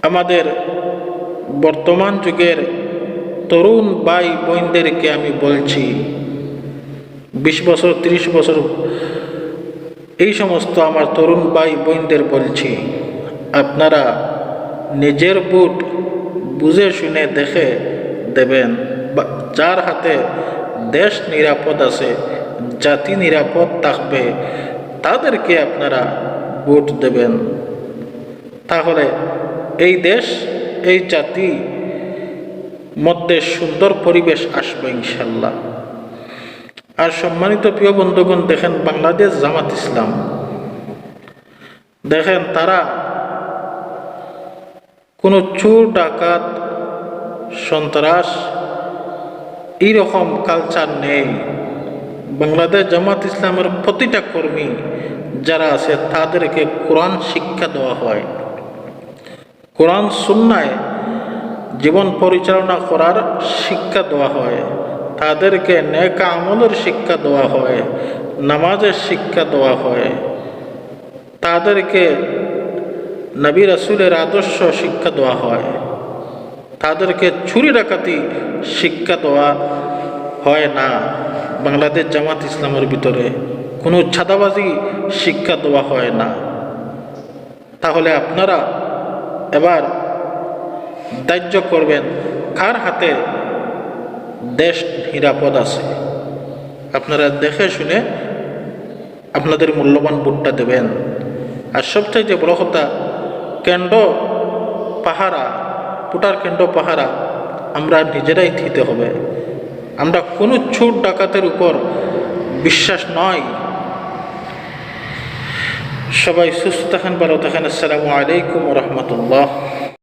আমাদের বর্তমান যুগের তরুণ ভাই বোনদেরকে আমি বলছি, 20 বছর 30 বছর এই সমস্ত আমার তরুণ ভাই বোনদের বলছি, আপনারা নিজের ভোট বুঝে শুনে দেখে দেবেন। যার হাতে দেশ নিরাপদ আছে, জাতি নিরাপদ থাকবে, তাদেরকে আপনারা ভোট দেবেন। তাহলে এই দেশ, এই জাতি মধ্যে সুন্দর পরিবেশ আসবে ইনশাল্লাহ। আর সম্মানিত প্রিয় বন্ধুগণ, দেখেন বাংলাদেশ জামাত ইসলাম, দেখেন তারা কোনো চোর ডাকাত সন্ত্রাস এইরকম কালচার নেই। বাংলাদেশ জামাত ইসলামের প্রতিটা কর্মী যারা আছে তাদেরকে কোরআন শিক্ষা দেওয়া হয়, কোরআন সুন্নায় জীবন পরিচালনা করার শিক্ষা দেওয়া হয়, তাদেরকে নেক আমলের শিক্ষা দেওয়া হয়, নামাজের শিক্ষা দেওয়া হয়, তাদেরকে নবী রাসূলের আদর্শ শিক্ষা দেওয়া হয়, তাদেরকে চুরি ডাকাতি শিক্ষা দেওয়া হয় না। বাংলাদেশ জামাত ইসলামের ভিতরে কোনো ছাদাবাজি শিক্ষা দেওয়া হয় না। তাহলে আপনারা এবার দাহ্য করবেন কার হাতে দেশ নিরাপদ আছে। আপনারা দেখে শুনে আপনাদের মূল্যবান ভোটটা দেবেন। আর সবচেয়ে বড় কথা, কেন্দ্র পাহারা, ভোটার কেন্দ্র পাহারা আমরা নিজেরাই দিতে হবে। আমরা কোনো চোর ডাকাতের উপর বিশ্বাস নয়। সবাই সুস্থ থাকেন, ভালো থাকেন। আসসালামু আলাইকুম ওয়া রাহমাতুল্লাহ।